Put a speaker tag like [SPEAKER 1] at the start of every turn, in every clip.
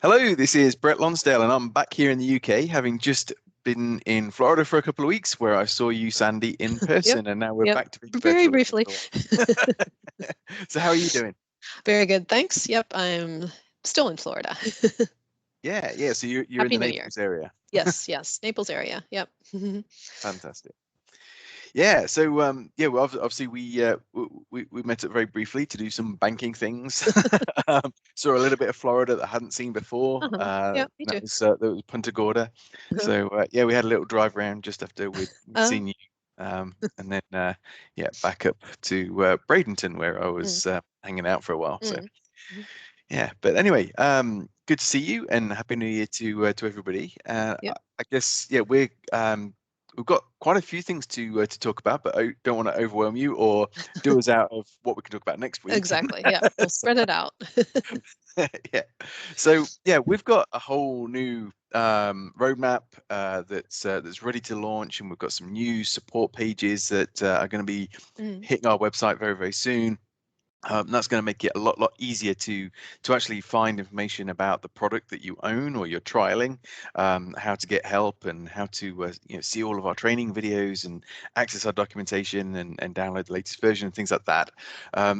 [SPEAKER 1] Hello, this is Brett Lonsdale, and I'm back here in the UK, having just been in Florida for a couple of weeks, where I saw you, Sandy, in
[SPEAKER 2] Yep,
[SPEAKER 1] person, and now we're
[SPEAKER 2] yep.
[SPEAKER 1] back to being
[SPEAKER 2] Very
[SPEAKER 1] virtual again
[SPEAKER 2] briefly.
[SPEAKER 1] for a while. So, how are you doing?
[SPEAKER 2] Very good, thanks. Yep, I'm still in Florida.
[SPEAKER 1] Yeah, yeah. So you're in
[SPEAKER 2] Happy
[SPEAKER 1] the
[SPEAKER 2] New Year.
[SPEAKER 1] Naples area.
[SPEAKER 2] Yes, yes, Naples area. Yep.
[SPEAKER 1] Fantastic. Yeah. So yeah. Well, obviously we met up very briefly to do some banking things. Saw a little bit of Florida that I hadn't seen before.
[SPEAKER 2] Yeah, me too.
[SPEAKER 1] That was Punta Gorda. So yeah, we had a little drive around just after we'd
[SPEAKER 2] Uh,
[SPEAKER 1] seen you, and then yeah, back up to Bradenton where I
[SPEAKER 2] mm,
[SPEAKER 1] was hanging out for a while. So
[SPEAKER 2] mm, mhm.
[SPEAKER 1] yeah, but anyway, good to see you and happy New Year to everybody.
[SPEAKER 2] Yep,
[SPEAKER 1] I guess yeah, we've got quite a few things to talk about, but I don't want to overwhelm you or do us out of what we can talk about next week.
[SPEAKER 2] exactly. Yeah, we'll spread it out.
[SPEAKER 1] Yeah. So yeah, we've got a whole new roadmap that's ready to launch, and we've got some new support pages that are going to be
[SPEAKER 2] Mm,
[SPEAKER 1] hitting our website very, very soon. That's going to make it a lot easier to actually find information about the product that you own or you're trialing, how to get help and how to see all of our training videos and access our documentation and download the latest version and things like that.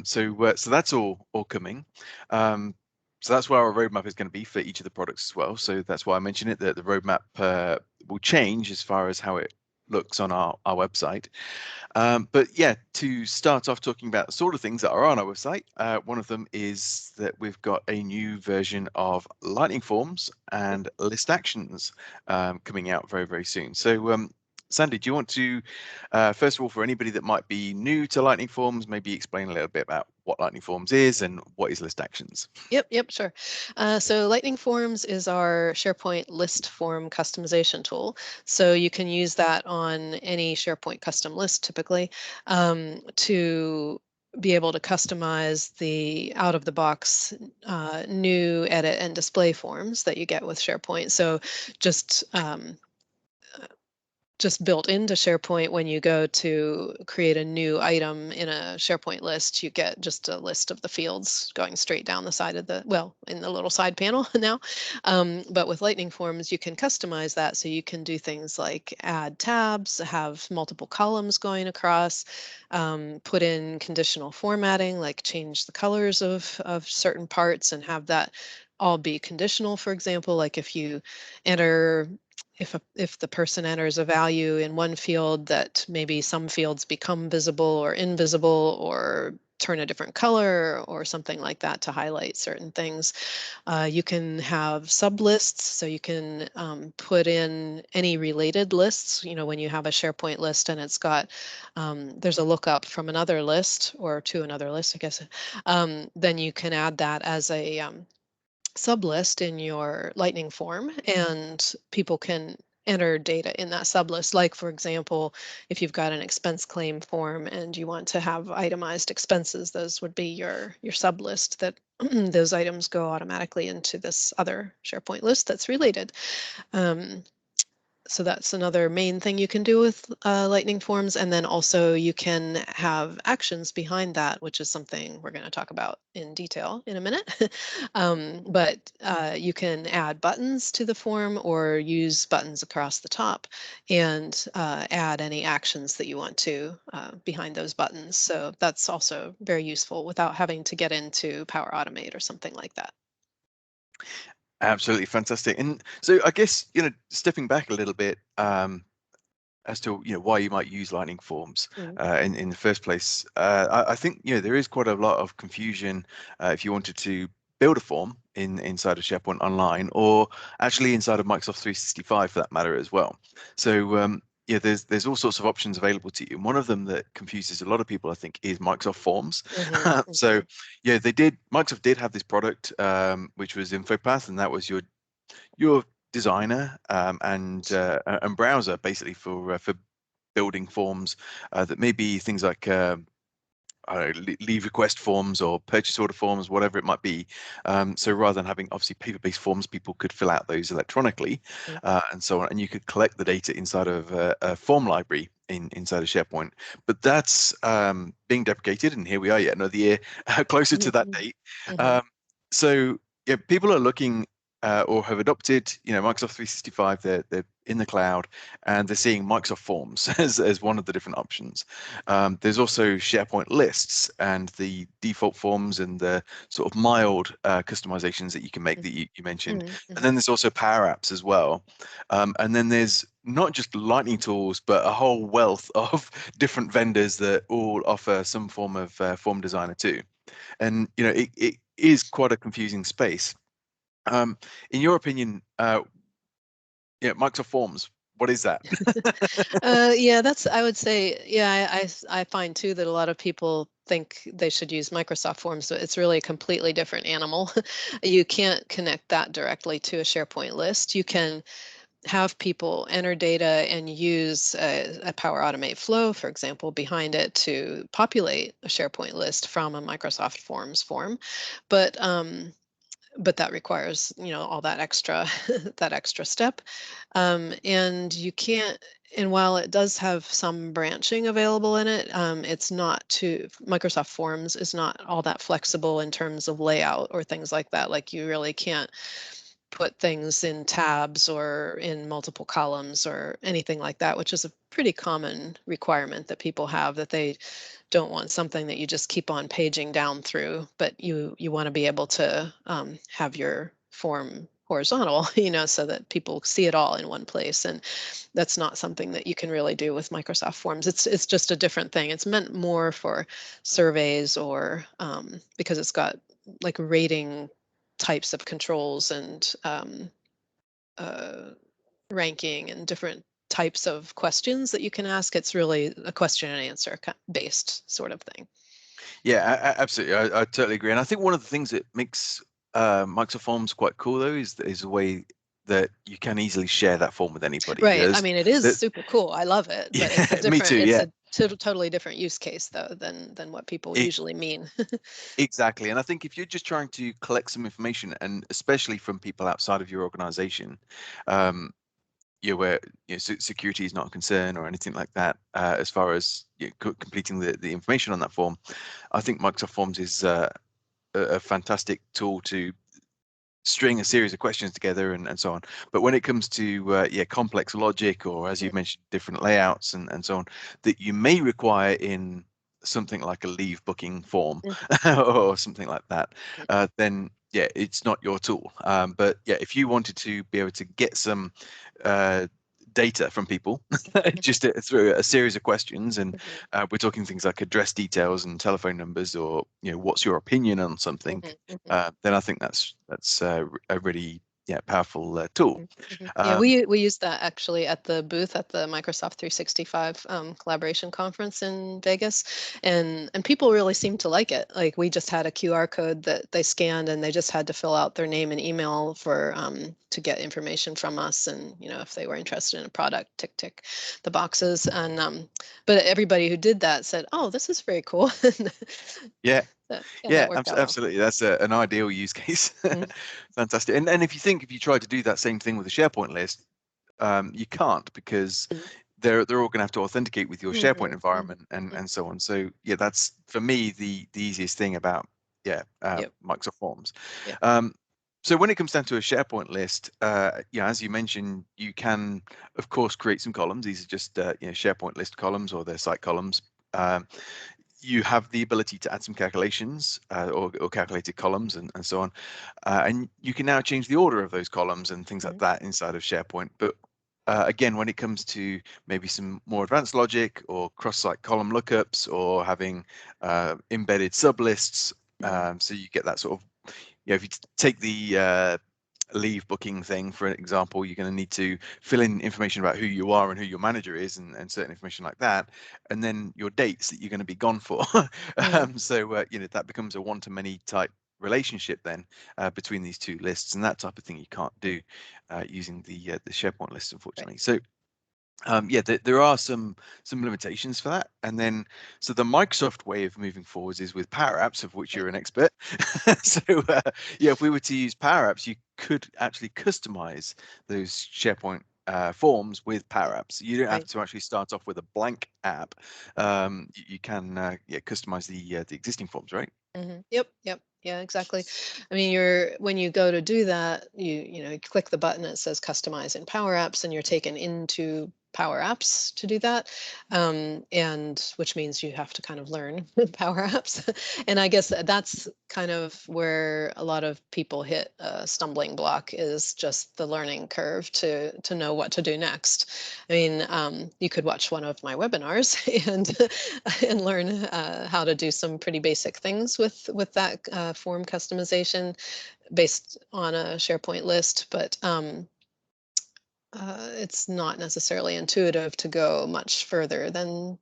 [SPEAKER 1] So that's all coming. So that's where our roadmap is going to be for each of the products as well. So that's why I mentioned it, that the roadmap will change as far as how it looks on our website. But yeah, to start off talking about the sort of things that are on our website, one of them is that we've got a new version of Lightning Forms and List Actions coming out very, very soon. So Sandy, do you want to, first of all, for anybody that might be new to Lightning Forms, maybe explain a little bit about what Lightning Forms is and what is List Actions?
[SPEAKER 2] Yep, sure. So Lightning Forms is our SharePoint list form customization tool. So you can use that on any SharePoint custom list typically to be able to customize the out-of-the-box new edit and display forms that you get with SharePoint. So just just built into SharePoint, when you go to create a new item in a SharePoint list, you get just a list of the fields going straight down the side of well, in the little side panel now. But with Lightning Forms, you can customize that. So you can do things like add tabs, have multiple columns going across, put in conditional formatting, like change the colors of certain parts and have that all be conditional. For example, like if you enter if the person enters a value in one field, that maybe some fields become visible or invisible or turn a different color or something like that to highlight certain things. You can have sublists, so you can put in any related lists. You know, when you have a SharePoint list and it's got, there's a lookup from another list or to another list, I guess, then you can add that as a sublist in your Lightning form, and people can enter data in that sublist. Like, for example, if you've got an expense claim form and you want to have itemized expenses, those would be your sublist, that those items go automatically into this other SharePoint list that's related. Um, so that's another main thing you can do with Lightning Forms. And then also you can have actions behind that, which is something we're going to talk about in detail in a minute. But you can add buttons to the form or use buttons across the top and add any actions that you want to behind those buttons. So that's also very useful without having to get into Power Automate or something like that.
[SPEAKER 1] Absolutely fantastic. And so I guess, stepping back a little bit, as to why you might use Lightning Forms
[SPEAKER 2] Mm.
[SPEAKER 1] in the first place. I think there is quite a lot of confusion if you wanted to build a form inside of SharePoint Online, or actually inside of Microsoft 365 for that matter as well. So yeah, there's all sorts of options available to you. And one of them that confuses a lot of people, I think, is Microsoft Forms. So yeah, Microsoft did have this product which was InfoPath, and that was your designer and browser basically for building forms that may be things like I don't know, leave request forms or purchase order forms, whatever it might be. So rather than having obviously paper-based forms, people could fill out those electronically and so on, and you could collect the data inside of a form library inside of SharePoint. But that's being deprecated, and here we are yet another year closer to that date.
[SPEAKER 2] Mm-hmm.
[SPEAKER 1] Um, so yeah, people are looking or have adopted, Microsoft 365. They're in the cloud, and they're seeing Microsoft Forms as one of the different options. There's also SharePoint lists and the default forms and the sort of mild customizations that you can make that you mentioned.
[SPEAKER 2] Mm-hmm.
[SPEAKER 1] And then there's also Power Apps as well. And then there's not just Lightning tools, but a whole wealth of different vendors that all offer some form of form designer too. And it is quite a confusing space. In your opinion, Microsoft Forms, what is that?
[SPEAKER 2] Yeah, I would say, yeah, I find too that a lot of people think they should use Microsoft Forms, but it's really a completely different animal. You can't connect that directly to a SharePoint list. You can have people enter data and use a Power Automate flow, for example, behind it to populate a SharePoint list from a Microsoft Forms form. But but that requires, all that extra that extra step. And you can't, and while it does have some branching available in it, it's not too, Microsoft Forms is not all that flexible in terms of layout or things like that. Like you really can't put things in tabs or in multiple columns or anything like that, which is a pretty common requirement that people have, that they don't want something that you just keep on paging down through, but you want to be able to have your form horizontal, so that people see it all in one place. And that's not something that you can really do with Microsoft Forms. It's just a different thing. It's meant more for surveys or because it's got like rating types of controls and uh, ranking and different types of questions that you can ask. It's really a question and answer based sort of thing.
[SPEAKER 1] Yeah, absolutely. I totally agree. And I think one of the things that makes Microsoft Forms quite cool, though, is the way that you can easily share that form with anybody.
[SPEAKER 2] Right. I mean, it is
[SPEAKER 1] That,
[SPEAKER 2] super cool. I love it, but it's a
[SPEAKER 1] yeah, me too.
[SPEAKER 2] it's
[SPEAKER 1] Yeah,
[SPEAKER 2] a totally different use case though than what people
[SPEAKER 1] it,
[SPEAKER 2] usually mean.
[SPEAKER 1] exactly. And I think if you're just trying to collect some information, and especially from people outside of your organization, um, where security is not a concern or anything like that, as far as completing the information on that form, I think Microsoft Forms is a fantastic tool to string a series of questions together and so on. But when it comes to complex logic, or as you mentioned, different layouts and so on, that you may require in something like a leave booking form or something like that, then yeah, it's not your tool. But yeah, if you wanted to be able to get some uh, data from people just through a series of questions, and we're talking things like address details and telephone numbers, or what's your opinion on something, then I think that's a really powerful tool.
[SPEAKER 2] Yeah,
[SPEAKER 1] Um,
[SPEAKER 2] we used that actually at the booth at the Microsoft 365 collaboration conference in Vegas, and people really seemed to like it. Like we just had a QR code that they scanned, and they just had to fill out their name and email for to get information from us, and if they were interested in a product, tick tick the boxes, and but everybody who did that said, "Oh, this is very cool."
[SPEAKER 1] yeah,
[SPEAKER 2] Yeah, that
[SPEAKER 1] yeah,
[SPEAKER 2] worked out well.
[SPEAKER 1] absolutely. That's an ideal use case.
[SPEAKER 2] Mhm.
[SPEAKER 1] Fantastic. And if you try to do that same thing with a SharePoint list, you can't, because they're all going to have to authenticate with your SharePoint
[SPEAKER 2] Mhm, mhm,
[SPEAKER 1] environment
[SPEAKER 2] mhm.
[SPEAKER 1] and so on. So yeah, that's for me the easiest thing about
[SPEAKER 2] Yep,
[SPEAKER 1] Microsoft Forms.
[SPEAKER 2] yep.
[SPEAKER 1] Um, so when it comes down to a SharePoint list, as you mentioned, you can of course create some columns. These are just SharePoint list columns, or their site columns. You have the ability to add some calculations, or calculated columns and so on. And you can now change the order of those columns and things like
[SPEAKER 2] Mhm,
[SPEAKER 1] that inside of SharePoint. But again, when it comes to maybe some more advanced logic, or cross-site column lookups, or having embedded sublists,
[SPEAKER 2] mhm,
[SPEAKER 1] so you get that sort of, if you take the leave booking thing, for example, you're going to need to fill in information about who you are and who your manager is, and certain information like that, and then your dates that you're going to be gone for.
[SPEAKER 2] mhm.
[SPEAKER 1] So that becomes a one-to-many type relationship then, between these two lists, and that type of thing you can't do using the SharePoint list,
[SPEAKER 2] Right.
[SPEAKER 1] unfortunately. So yeah, there are some limitations for that. And then, so the Microsoft way of moving forwards is with Power Apps, of which you're an expert. So yeah, if we were to use Power Apps, you could actually customize those SharePoint forms with Power Apps. You don't have
[SPEAKER 2] Right.
[SPEAKER 1] to actually start off with a blank app. You can customize the existing forms, right?
[SPEAKER 2] Yep. Yep. Yeah, exactly. I mean, when you go to do that, you click the button that says customize in Power Apps, and you're taken into Power Apps to do that. And which means you have to kind of learn Power Apps. And I guess that's kind of where a lot of people hit a stumbling block, is just the learning curve to know what to do next. I mean, you could watch one of my webinars and and learn how to do some pretty basic things with that form customization based on a SharePoint list, but it's not necessarily intuitive to go much further than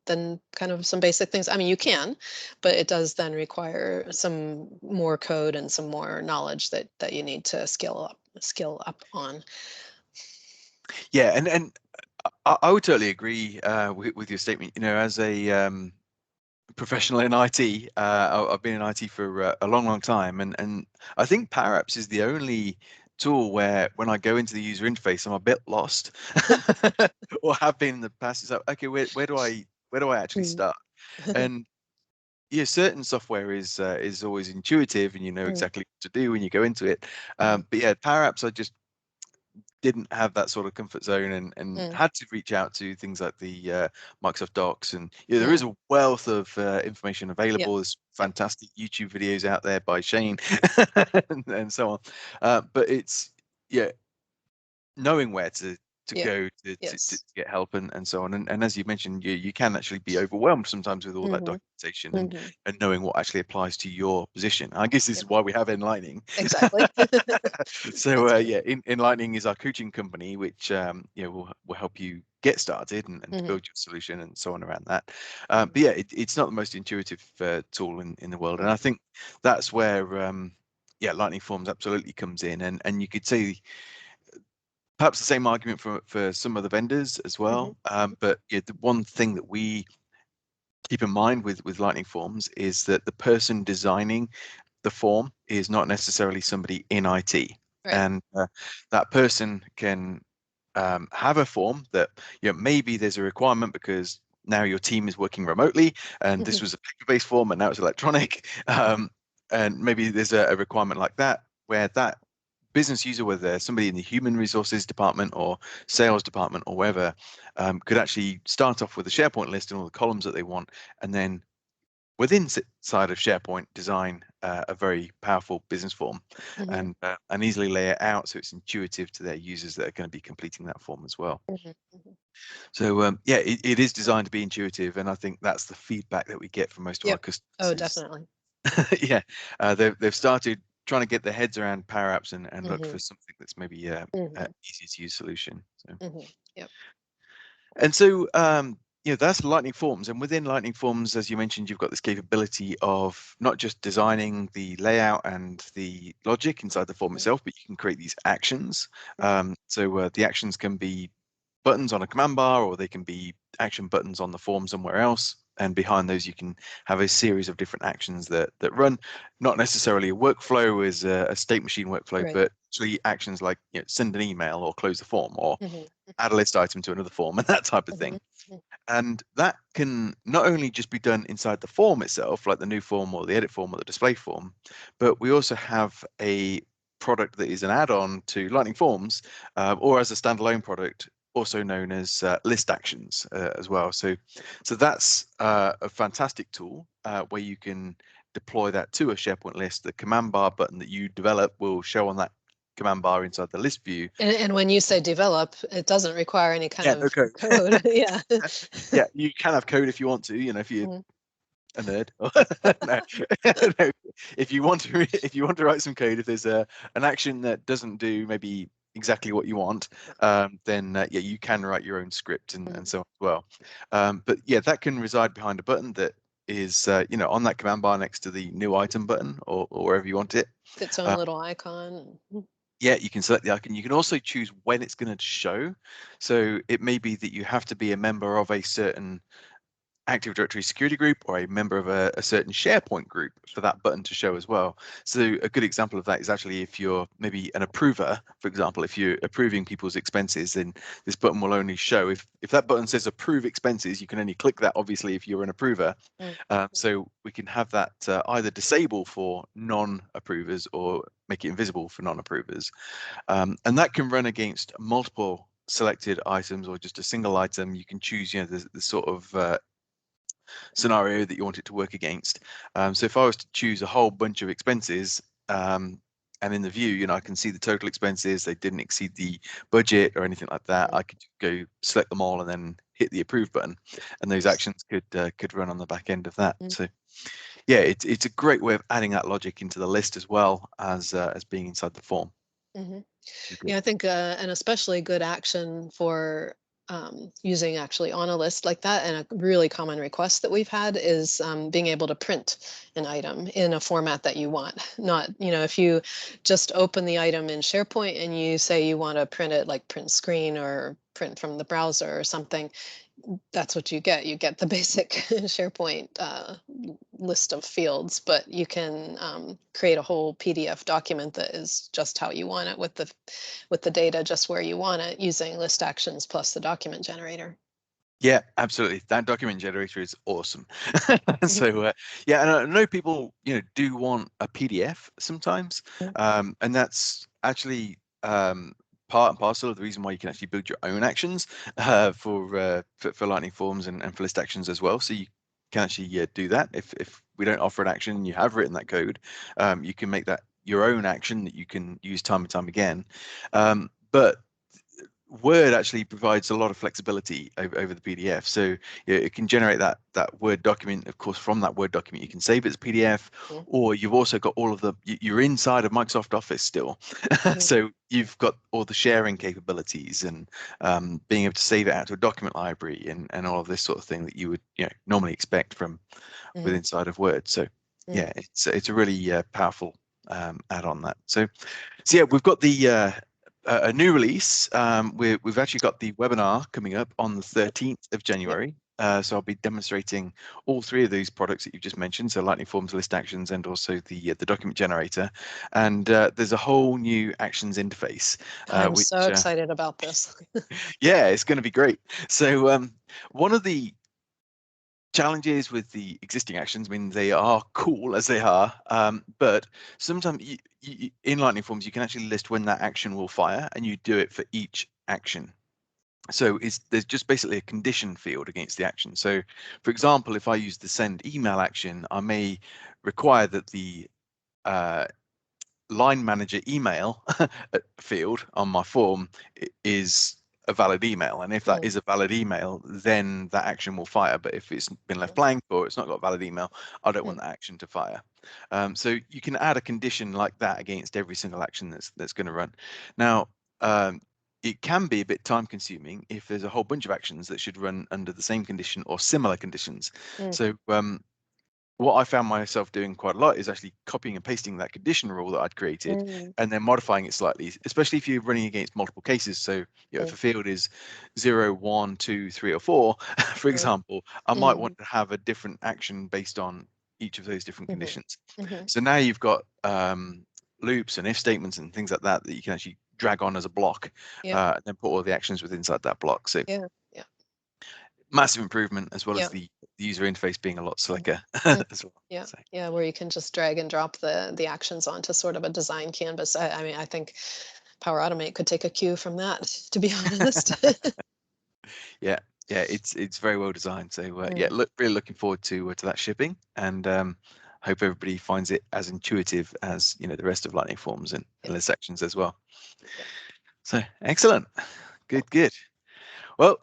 [SPEAKER 2] kind of some basic things. I mean, you can, but it does then require some more code and some more knowledge that you need to skill up on.
[SPEAKER 1] Yeah, and I would totally agree with your statement. You know, as a professional in IT, I've been in IT for a long, long time, and I think Power Apps is the only tool where when I go into the user interface, I'm a bit lost, or have been in the past. It's like, okay, where do I actually
[SPEAKER 2] Mm.
[SPEAKER 1] start? And yeah, certain software is always intuitive, and you know
[SPEAKER 2] Mm,
[SPEAKER 1] exactly what to do when you go into it.
[SPEAKER 2] mhm,
[SPEAKER 1] But yeah, Power Apps, I just didn't have that sort of comfort zone, and
[SPEAKER 2] mm,
[SPEAKER 1] had to reach out to things like the Microsoft Docs. And yeah, there
[SPEAKER 2] yeah.
[SPEAKER 1] is a wealth of information
[SPEAKER 2] Yep.
[SPEAKER 1] available. There's
[SPEAKER 2] Yep.
[SPEAKER 1] fantastic YouTube videos out there by Shane and so on. But it's, yeah, knowing where to
[SPEAKER 2] Yep.
[SPEAKER 1] go to
[SPEAKER 2] Yes.
[SPEAKER 1] get help and so on. And as you mentioned, you can actually be overwhelmed sometimes with all that
[SPEAKER 2] Hmm.
[SPEAKER 1] documentation
[SPEAKER 2] Hmm.
[SPEAKER 1] and knowing what actually applies to your position. I guess this
[SPEAKER 2] Yep.
[SPEAKER 1] is why we have Enlightening.
[SPEAKER 2] Exactly.
[SPEAKER 1] So
[SPEAKER 2] That's right.
[SPEAKER 1] yeah, Enlightening is our coaching company, which will help you get started and to
[SPEAKER 2] Hmm.
[SPEAKER 1] build your solution and so on around that. But yeah, it's not the most intuitive tool in the world, and I think that's where yeah, Lightning Forms absolutely comes in, and you could say perhaps the same argument for some of the vendors as
[SPEAKER 2] Hmm.
[SPEAKER 1] well. But yeah, the one thing that we keep in mind with Lightning Forms is that the person designing the form is not necessarily somebody in IT,
[SPEAKER 2] Right.
[SPEAKER 1] and that person can have a form that, maybe there's a requirement because now your team is working remotely, and this
[SPEAKER 2] Hmm.
[SPEAKER 1] was a paper-based form and now it's electronic, and maybe there's a requirement like that where that business user, whether somebody in the human resources department or sales department or wherever, could actually start off with a SharePoint list and all the columns that they want, and then within side of SharePoint design a very powerful business form,
[SPEAKER 2] Hmm.
[SPEAKER 1] and easily lay it out so it's intuitive to their users that are going to be completing that form as well.
[SPEAKER 2] Hmm. Hmm.
[SPEAKER 1] So yeah, it is designed to be intuitive, and I think that's the feedback that we get from most of our
[SPEAKER 2] Yep.
[SPEAKER 1] customers
[SPEAKER 2] Oh,
[SPEAKER 1] is
[SPEAKER 2] definitely.
[SPEAKER 1] yeah, they've started trying to get their heads around Power Apps and look
[SPEAKER 2] Hmm.
[SPEAKER 1] for something that's maybe a
[SPEAKER 2] Hmm.
[SPEAKER 1] easy to use solution. So.
[SPEAKER 2] Hmm. Yep.
[SPEAKER 1] And so, that's Lightning Forms. And within Lightning Forms, as you mentioned, you've got this capability of not just designing the layout and the logic inside the form itself, but you can create these actions. So the actions can be buttons on a command bar, or they can be action buttons on the form somewhere else. And behind those, you can have a series of different actions that run, not necessarily a workflow as a state machine workflow,
[SPEAKER 2] Right.
[SPEAKER 1] but actually actions like, send an email or close the form or
[SPEAKER 2] Hmm.
[SPEAKER 1] add a list item to another form and that type of
[SPEAKER 2] Hmm.
[SPEAKER 1] thing. And that can not only just be done inside the form itself, like the new form or the edit form or the display form, but we also have a product that is an add-on to Lightning Forms, or as a standalone product, also known as list actions as well. So that's a fantastic tool where you can deploy that to a SharePoint list. The command bar button that you develop will show on that command bar inside the list view.
[SPEAKER 2] And when you say develop, it doesn't require any kind
[SPEAKER 1] Yeah, no
[SPEAKER 2] of
[SPEAKER 1] code.
[SPEAKER 2] code. Yeah.
[SPEAKER 1] Yeah, you can have code if you want to, if you're
[SPEAKER 2] Mhm.
[SPEAKER 1] a nerd. No. No. If you want to write some code, if there's an action that doesn't do maybe exactly what you want, then yeah, you can write your own script and
[SPEAKER 2] Mhm.
[SPEAKER 1] so on as well. But yeah, that can reside behind a button that is on that command bar next to the new item button, or wherever you want it.
[SPEAKER 2] Its own
[SPEAKER 1] Uh,
[SPEAKER 2] little icon.
[SPEAKER 1] yeah, you can select the icon. You can also choose when it's going to show. So it may be that you have to be a member of a certain Active Directory security group or a member of a certain SharePoint group for that button to show as well. So a good example of that is actually if you're maybe an approver, for example, if you're approving people's expenses, then this button will only show if that button says approve expenses, you can only click that obviously if you're an approver. So we can have that either disable for non-approvers or make it invisible for non-approvers. And that can run against multiple selected items or just a single item. You can choose, the sort of scenario that you want it to work against. So if I was to choose a whole bunch of expenses, and in the view, I can see the total expenses, they didn't exceed the budget or anything like that, I could go select them all and then hit the approve button, and those actions could run on the back end of that. So yeah, it's a great way of adding that logic into the list as well as being inside the form.
[SPEAKER 2] Yeah, I think an especially good action for using actually on a list like that, and a really common request that we've had is being able to print an item in a format that you want. Not, if you just open the item in SharePoint and you say you want to print it like print screen or print from the browser or something, that's what you get. You get the basic SharePoint list of fields, but you can create a whole PDF document that is just how you want it with the data just where you want it using list actions plus the document generator.
[SPEAKER 1] Yeah, absolutely. That document generator is awesome. So yeah, and I know people do want a PDF sometimes, and that's actually part and parcel of the reason why you can actually build your own actions for Lightning Forms and for list actions as well. So you can actually do that. If we don't offer an action and you have written that code, you can make that your own action that you can use time and time again. But Word actually provides a lot of flexibility over the PDF. So it can generate that Word document. Of course, from that Word document, you can save it as PDF, or you've also got all of you're inside of Microsoft Office still. So you've got all the sharing capabilities and being able to save it out to a document library and all of this sort of thing that you would normally expect from with inside of Word. So yeah, it's a really powerful add-on that. So yeah, we've got the a new release. We've actually got the webinar coming up on the 13th of January. So I'll be demonstrating all three of these products that you've just mentioned. So Lightning Forms, List Actions, and also the document generator. And there's a whole new actions interface.
[SPEAKER 2] I'm so excited about this.
[SPEAKER 1] Yeah, it's going to be great. So one of the challenges with the existing actions, I mean, they are cool as they are, but sometimes in Lightning Forms, you can actually list when that action will fire, and you do it for each action. So there's just basically a condition field against the action. So for example, if I use the send email action, I may require that the line manager email field on my form is a valid email, and if that is a valid email, then that action will fire. But if it's been left blank or it's not got a valid email, I don't want that action to fire. So you can add a condition like that against every single action that's going to run. Now it can be a bit time consuming if there's a whole bunch of actions that should run under the same condition or similar conditions. So what I found myself doing quite a lot is actually copying and pasting that condition rule that I'd created and then modifying it slightly, especially if you're running against multiple cases. So if a field is 0, 1, 2, 3, or 4, for example, I might want to have a different action based on each of those different conditions. So now you've got loops and if statements and things like that that you can actually drag on as a block and then put all the actions within inside that block. So massive improvement, as well as the user interface being a lot slicker as well.
[SPEAKER 2] Yeah, where you can just drag and drop the actions onto sort of a design canvas. I mean, I think Power Automate could take a cue from that, to be honest.
[SPEAKER 1] Yeah, it's very well designed. So really looking forward to that shipping, and hope everybody finds it as intuitive as the rest of Lightning Forms and list sections as well. So excellent, good. Well,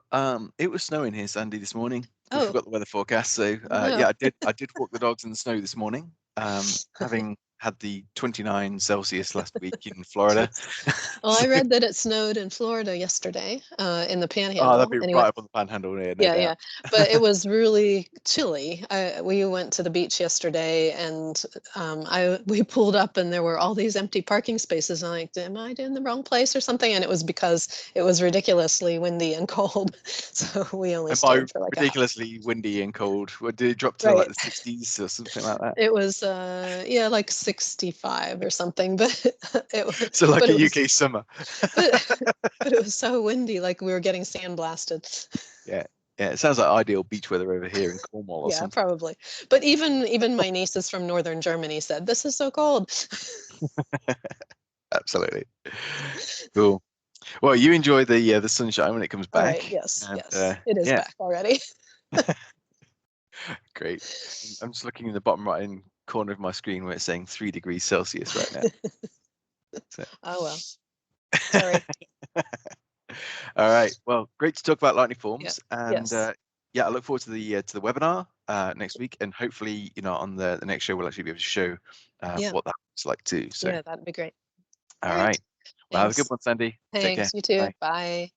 [SPEAKER 1] it was snowing here, Sandy, this morning. We forgot the weather forecast, so yeah, I did walk the dogs in the snow this morning, having had the 29 Celsius last week in Florida.
[SPEAKER 2] Jeez. Well, I read that it snowed in Florida yesterday, in the
[SPEAKER 1] Oh, that'd
[SPEAKER 2] Panhandle.
[SPEAKER 1] be
[SPEAKER 2] Anyway,
[SPEAKER 1] right up on the panhandle, yeah, no
[SPEAKER 2] yeah,
[SPEAKER 1] doubt.
[SPEAKER 2] yeah. But it was really chilly. We went to the beach yesterday, and we pulled up, and there were all these empty parking spaces. And I'm like, am I in the wrong place or something? And it was because it was ridiculously windy and cold, so we only
[SPEAKER 1] And by
[SPEAKER 2] stayed for like a half.
[SPEAKER 1] ridiculously windy and cold, what, did it drop to like
[SPEAKER 2] Right.
[SPEAKER 1] the 60s or something like that?
[SPEAKER 2] It was yeah, like 65 or something, but it was
[SPEAKER 1] So like
[SPEAKER 2] but
[SPEAKER 1] a
[SPEAKER 2] it was
[SPEAKER 1] UK summer.
[SPEAKER 2] but but it was so windy, like we were getting sandblasted.
[SPEAKER 1] Yeah, yeah, it sounds like ideal beach weather over here in Cornwall or
[SPEAKER 2] Yeah,
[SPEAKER 1] something.
[SPEAKER 2] probably. But even my nieces from northern Germany said, "This is so cold."
[SPEAKER 1] Absolutely. Cool. Well, you enjoy the sunshine when it comes
[SPEAKER 2] All right,
[SPEAKER 1] back,
[SPEAKER 2] yes,
[SPEAKER 1] and
[SPEAKER 2] yes. It is
[SPEAKER 1] yeah,
[SPEAKER 2] back already.
[SPEAKER 1] great. I'm just looking in the bottom right hand corner of my screen where it's saying 3 degrees Celsius right now. So.
[SPEAKER 2] Oh well. Sorry.
[SPEAKER 1] All right. Well, great to talk about Lightning
[SPEAKER 2] Yeah.
[SPEAKER 1] Forms, and
[SPEAKER 2] Yes.
[SPEAKER 1] yeah, I look forward to the webinar next week, and hopefully, on the next show, we'll actually be able to show
[SPEAKER 2] Yeah.
[SPEAKER 1] what that looks like too. So,
[SPEAKER 2] Yeah, that'd be great.
[SPEAKER 1] all
[SPEAKER 2] All right.
[SPEAKER 1] right. Well, have a good
[SPEAKER 2] Thanks.
[SPEAKER 1] one, Sandy. Take care.
[SPEAKER 2] Thanks. You too.
[SPEAKER 1] Bye.
[SPEAKER 2] Bye.